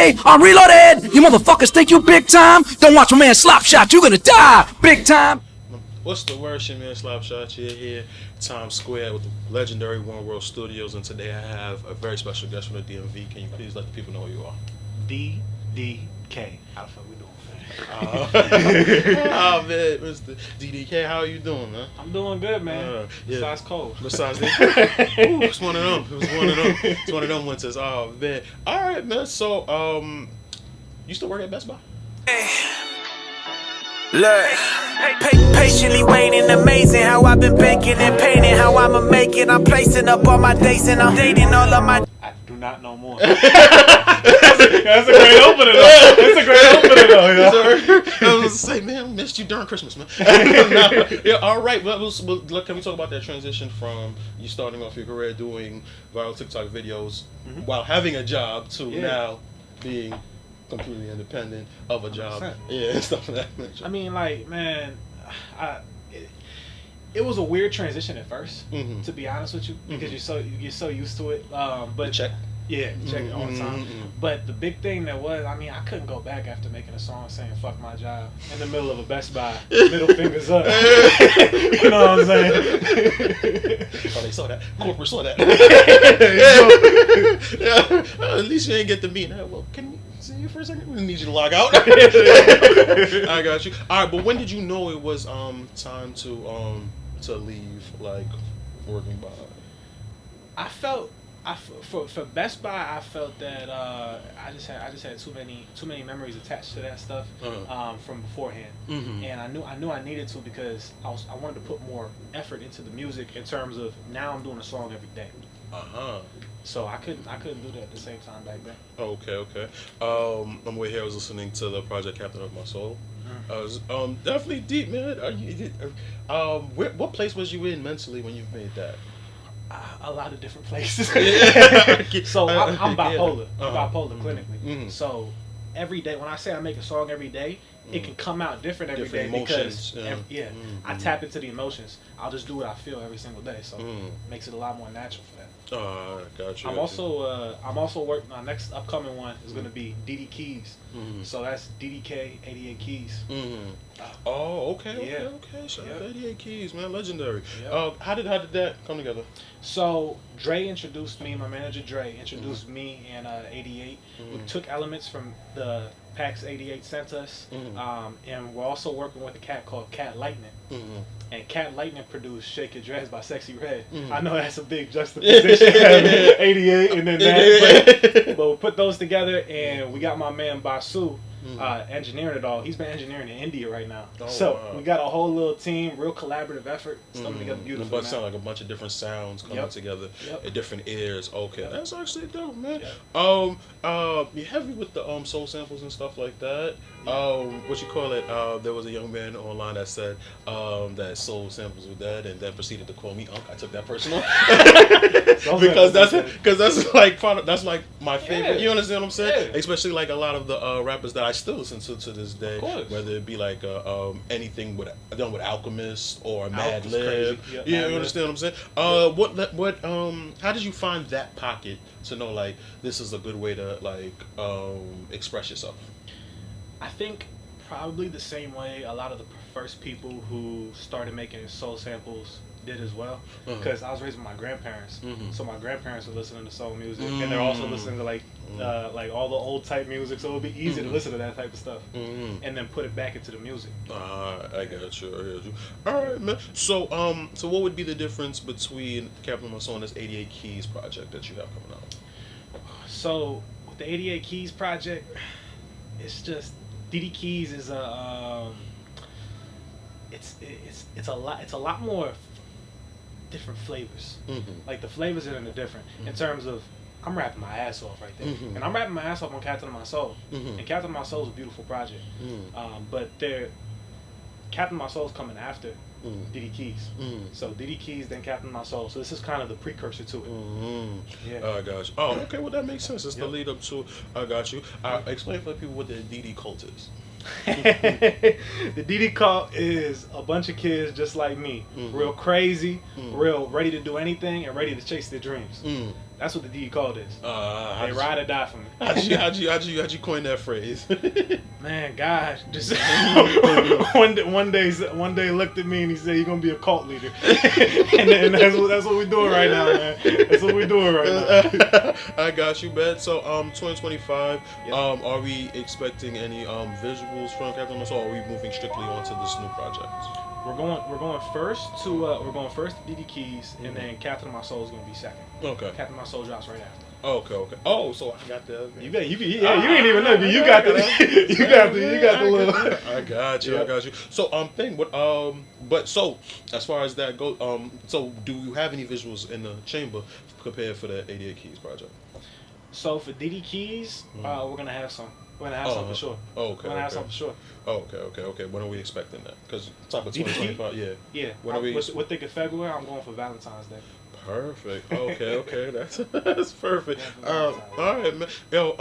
DDK, I'm reloaded. You motherfuckers think you big time? Don't watch my man Slop Shot, you gonna die big time. What's the word, your man Slop Shot? You're here, Times Square with the legendary One World Studios, and today I have a very special guest from the DMV. Can you please let the people know who you are? DDK. How the fuck we doing? Oh man, Mr. DDK, how are you doing, man? I'm doing good, man. Yeah. Besides cold. Besides that, it's one of them. It's one of them winters. Oh man. All right, man. So, you still work at Best Buy? Look, patiently waiting, amazing how I've been baking and painting, how I'ma make it. I'm placing up all my dates and I'm dating all of my. I do not know more. That's a great opener, though. That's a great opener, though. I was gonna say, man, I missed you during Christmas, man. Yeah, all right. Well, can we talk about that transition from you starting off your career doing viral TikTok videos while having a job to now being completely independent of a job, 100%. Yeah, stuff of that nature. I mean, like, man, it was a weird transition at first, to be honest with you, because you're so used to it. But check. Yeah, check it all the time. But the big thing that was, I mean, I couldn't go back after making a song saying "fuck my job" in the middle of a Best Buy, middle fingers up. You know what I'm saying? Oh, they saw that. Corporate saw that. At least you ain't get the meeting. Well, can we see you for a second? We need you to log out. I got you. All right, but when did you know it was time to leave, like, working by? I felt. For Best Buy, I felt that I just had too many memories attached to that stuff from beforehand, and I knew I needed to because I wanted to put more effort into the music in terms of now I'm doing a song every day. So I couldn't do that at the same time back then. Okay. I'm way here. I was listening to the project Captain of My Soul. I was definitely deep, man. What place was you in mentally when you made that? A lot of different places. So I'm bipolar. I'm bipolar clinically. So every day, when I say I make a song every day, it can come out different every day emotions, because I tap into the emotions. I'll just do what I feel every single day, so it makes it a lot more natural for that. Gotcha. I'm also working. My next upcoming one is going to be DDK. So that's DDK 88 Keys. Oh, okay. Shout out 88 Keys, man, legendary. How did that come together? So Dre introduced me. My manager Dre introduced me and 88. We took elements from the packs 88 sent us, and we're also working with a cat called Cat Lightning. And Cat Lightning produced Shake Your Dreads by Sexy Red. I know that's a big juxtaposition, 88 and then that, but we put those together and we got my man Basu engineering it all. He's been engineering in India right now. We got a whole little team, real collaborative effort. It's coming together beautifully. But it sounds like a bunch of different sounds coming together in different ears. Okay, that's actually dope, man. You heavy with the soul samples and stuff like that. What you call it? There was a young man online that said that soul samples were dead, and then proceeded to call me Unc. I took that personal because that's like my favorite. You understand what I'm saying? Especially like a lot of the rappers that I still listen to this day, whether it be like anything done with Alchemist or Mad Lib. You understand what I'm saying? How did you find that pocket to know like this is a good way to like express yourself? I think probably the same way a lot of the first people who started making soul samples did as well, because I was raised with my grandparents, so my grandparents were listening to soul music, and they're also listening to like all the old type music, so it would be easy to listen to that type of stuff, and then put it back into the music. I got you. All right, man. So what would be the difference between Captain of My Soul and this 88 Keys project that you have coming out? So with the 88 Keys project, it's just DDK is it's a lot more different flavors. Like the flavors are different in terms of I'm rapping my ass off right there, and I'm rapping my ass off on Captain of My Soul, and Captain of My Soul is a beautiful project, but Captain of My Soul is coming after DDK. So DDK, then Captain of My Soul. So this is kind of the precursor to it. I got you. Oh, okay. Well, that makes sense. It's the lead up to. I got you. Explain for people what the DDKULT is. The DDK is a bunch of kids just like me, real crazy, real ready to do anything and ready to chase their dreams. That's what the DD code is. How'd They ride or die for me. How'd you coin that phrase? Man, gosh, just one day looked at me and he said, "You're gonna be a cult leader," and that's what we're doing right now, man. That's what we're doing right now. I got you, bet. So 2025. Yep. Are we expecting any visuals from Captain My Soul? Or are we moving strictly onto this new project? We're going first to DD Keys, and then Captain My Soul is gonna be second. Okay. Captain My Soul drops right after. Okay. Oh, so I got the. You ain't even know. You got the little. I got you. Yep. I got you. So but so as far as that goes, so do you have any visuals in the chamber prepared for the 88 Keys project? So for DD Keys, we're gonna have some. We're gonna have some for sure. Okay. We're gonna have some for sure. Okay. When are we expecting that? Because top of 2025, yeah. Yeah. When are we? We're thinking February. I'm going for Valentine's Day. Perfect. Okay. That's perfect. All right, man. Yo,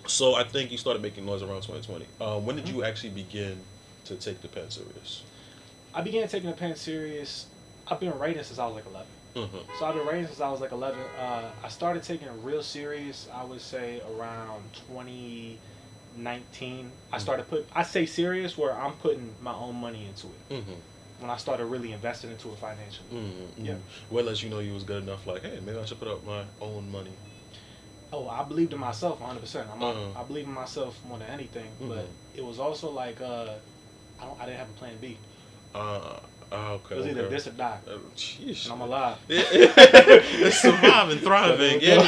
so I think you started making noise around 2020. When did you actually begin to take the pen serious? I began taking the pen serious. I've been writing since I was like 11. Mm-hmm. So I've been writing since I was like 11. I started taking it real serious, I would say, around 2019. I started I say serious where I'm putting my own money into it. Mm-hmm. When I started really investing into it financially. Mm-hmm. Yeah. Well, as you know, you was good enough. Like, hey, maybe I should put up my own money. Oh, I believed in myself 100%. I believe in myself more than anything. But it was also like I didn't have a plan B. Okay. It was either this or die. Jeez. And I'm alive. It's surviving, thriving. Yeah.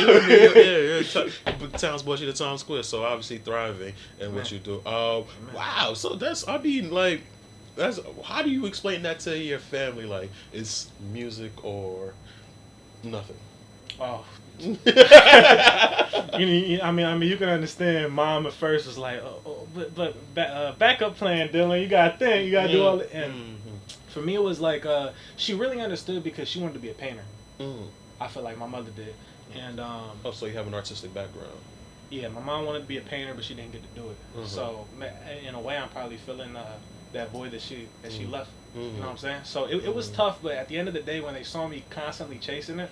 Towns brought you to Times Square, so obviously thriving in what you do. Wow. So how do you explain that to your family? Like, it's music or nothing? Oh. I mean, you can understand. Mom at first was like, but backup plan, Dylan. You gotta think. You gotta do all that. And for me, it was like she really understood because she wanted to be a painter. I feel like my mother did. And so you have an artistic background. Yeah, my mom wanted to be a painter, but she didn't get to do it. So in a way, I'm probably filling that void that she left. You know what I'm saying? So it was tough, but at the end of the day, when they saw me constantly chasing it,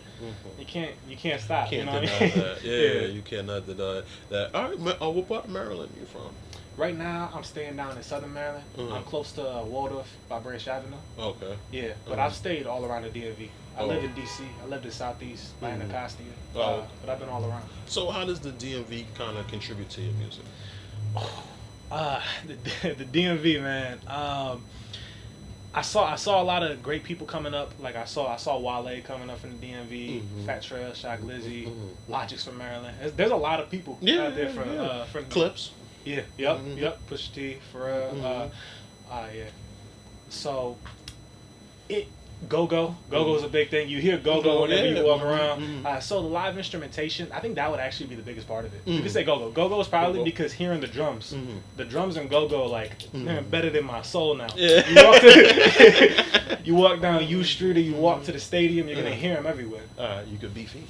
you can't stop. Can't you know deny what I mean? that. Yeah, you cannot deny that. All right, what part of Maryland are you from? Right now, I'm staying down in Southern Maryland. I'm close to Waldorf by Branch Avenue. Okay. Yeah, but I've stayed all around the DMV. I live in DC. I lived in Southeast, by Anacostia. But I've been all around. So how does the DMV kind of contribute to your music? The DMV, man. I saw a lot of great people coming up. Like I saw Wale coming up from the DMV, Fat Trail, Shock Lizzie, Logic's from Maryland. There's a lot of people out there from Clips. Yeah, yep. Pusha T, Pharrell. Yeah. So Go-Go is a big thing. You hear Go-Go whenever you walk around. So the live instrumentation, I think that would actually be the biggest part of it. You could say Go-Go. Go-Go is probably because hearing the drums. The drums and Go-Go, like, they're embedded in my soul now. Yeah. You walk down U Street or you walk to the stadium, you're going to hear them everywhere. You could be feet.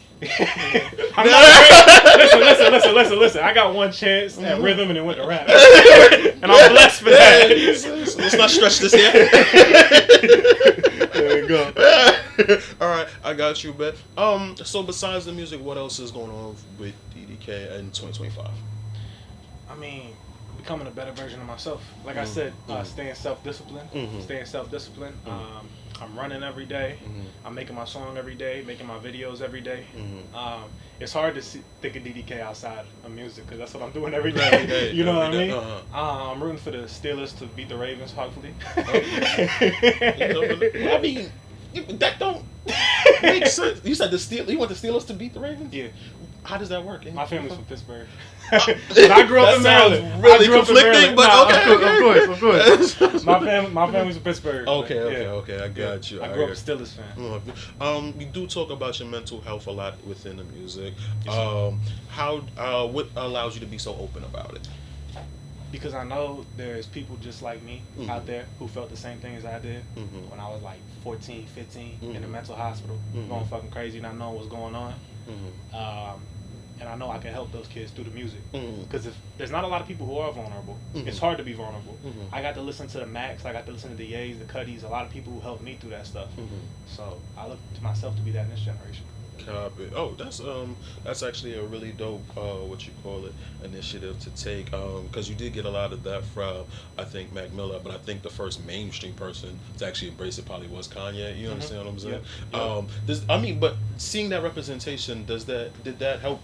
Listen. I got one chance at rhythm and it went to rap. And I'm blessed for that. Let's not stretch this here. There we go. All right, I got you, bet. So besides the music, what else is going on with DDK in 2025? I mean, becoming a better version of myself. Like I said, staying self-disciplined. I'm running every day. I'm making my song every day, making my videos every day. It's hard to think of DDK outside of music because that's what I'm doing every day. You know what I mean? I'm rooting for the Steelers to beat the Ravens, hopefully. I mean, that don't make sense. You said you want the Steelers to beat the Ravens? Yeah. How does that work? My family's from Pittsburgh. But I grew up in Maryland. Really conflicting, but okay. Of course. My family's from Pittsburgh. Okay. I got you. I grew up a Steelers fan. We do talk about your mental health a lot within the music. What allows you to be so open about it? Because I know there's people just like me out there who felt the same thing as I did when I was like 14, 15 in a mental hospital, going fucking crazy, not knowing what's going on. And I know I can help those kids through the music. Because if there's not a lot of people who are vulnerable, it's hard to be vulnerable. I got to listen to the Macs, I got to listen to the Ye's, the Cuddies, a lot of people who helped me through that stuff. So I look to myself to be that in this generation. Copy. Oh, that's actually a really dope what you call it initiative to take because you did get a lot of that from I think Mac Miller, but I think the first mainstream person to actually embrace it probably was Kanye. You understand what I'm saying? Yep. But seeing that representation, did that help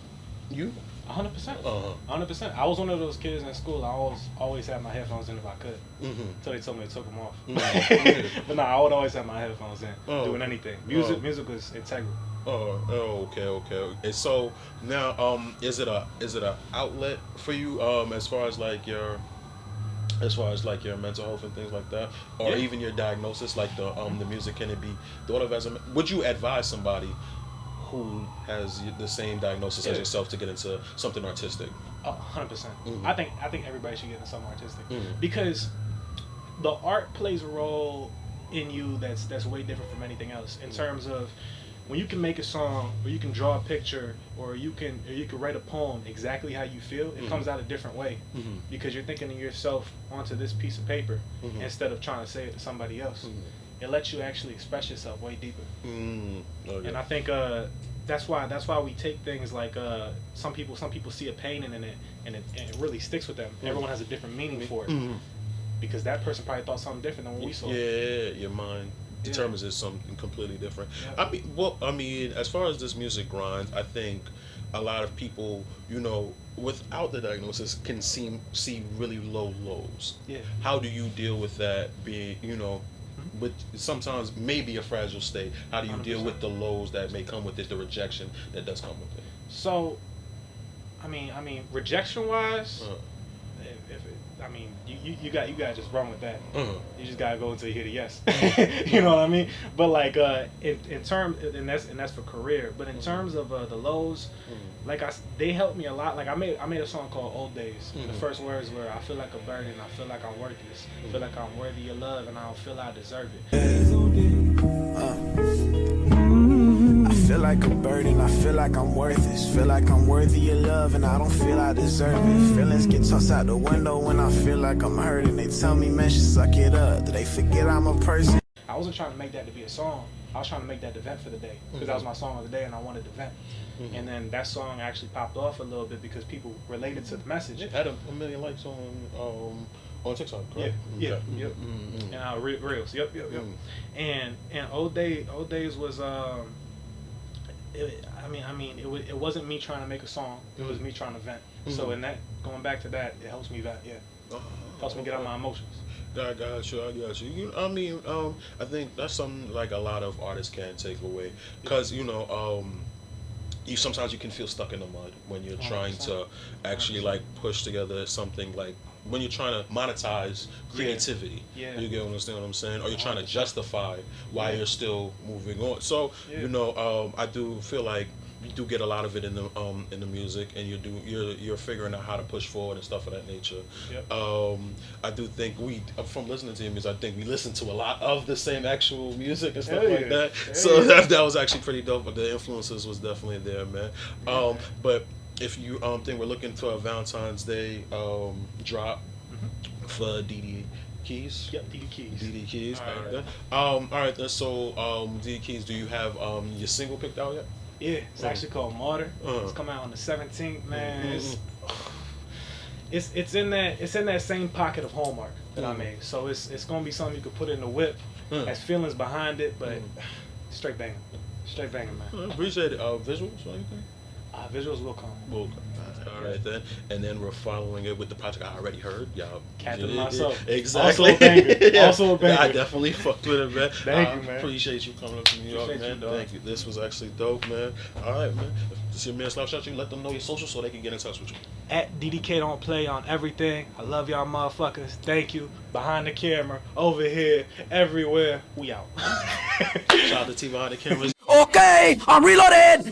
you? 100%. 100%. I was one of those kids in school. I always had my headphones in if I could. Until they told me to take them off. But no, I would always have my headphones in, doing anything. Music was integral. Okay. And so now, is it a outlet for you as far as like your mental health and things like that, or even your diagnosis, like the music? Can it be thought of as would you advise somebody who has the same diagnosis as yourself to get into something artistic? 100%. I think everybody should get into something artistic because the art plays a role in you that's way different from anything else in terms of when you can make a song or you can draw a picture or you can write a poem exactly how you feel. It comes out a different way because you're thinking of yourself onto this piece of paper instead of trying to say it to somebody else. It lets you actually express yourself way deeper. Okay. And I think that's why we take things like some people see a pain in it and it really sticks with them. Everyone has a different meaning for it because that person probably thought something different than what we saw. Yeah, your mind determines it's something completely different. I mean, as far as this music grinds, I think a lot of people, without the diagnosis, can see really low lows. Yeah. How do you deal with that being, with sometimes maybe a fragile state? How do you 100%. Deal with the lows that may come with it, the rejection that does come with it? So, I mean, rejection wise, you gotta just run with that. You just gotta go until you hear the yes. You know what I mean? But like in terms, and that's for career. But in terms of the lows, like they helped me a lot. Like I made a song called Old Days. The first words were, I feel like a burden, I feel like I'm worthless, I feel like I'm worthy of love, and I don't feel I deserve it. I feel like a burden, I feel like I'm worthless, feel like I'm worthy of love, and I don't feel I deserve it. Feelings get tossed out the window when I feel like I'm hurting. They tell me, man, should suck it up. Do they forget I'm a person? I wasn't trying to make that to be a song. I was trying to make that the vent for the day because that was my song of the day, and I wanted to vent. And then that song actually popped off a little bit because people related to the message. It had a million likes on TikTok, correct? Yep. And Reels, yep. And Old Days was it wasn't me trying to make a song. It was me trying to vent. So in that, going back to that, it helps me vent. Helps me get out my emotions. I got you. I think that's something like a lot of artists can take away because sometimes you can feel stuck in the mud when you're trying to actually like push together something, like when you're trying to monetize creativity. You get what I'm saying? Or you're trying to justify why you're still moving on. So I do feel like you do get a lot of it in the music, and you're figuring out how to push forward and stuff of that nature. I do think from listening to your music, I think we listen to a lot of the same actual music and stuff like that. So that was actually pretty dope. But the influences was definitely there, man. But if you think we're looking for a Valentine's Day drop for DD Keys. Yep, DD Keys. DD Keys. All right then. So DD Keys, do you have your single picked out yet? Yeah, it's actually called Martyr. It's coming out on the 17th, man. It's in that same pocket of Hallmark that I made. So it's gonna be something you could put in the whip. Has feelings behind it, but straight banging, man. I appreciate it. Visuals or anything? Visuals will come. All right then, and then we're following it with the project I already heard. Y'all, Captain Myself. Exactly. Also a banger. I definitely fucked with it, man. Thank you, man. Appreciate you coming up to New York, man. Thank you. This was actually dope, man. All right, man. This is your man Slapshot. You let them know your social so they can get in touch with you. At DDK Don't Play on everything. I love y'all, motherfuckers. Thank you. Behind the camera, over here, everywhere. We out. Shout out to T behind the cameras. Okay, I'm reloaded.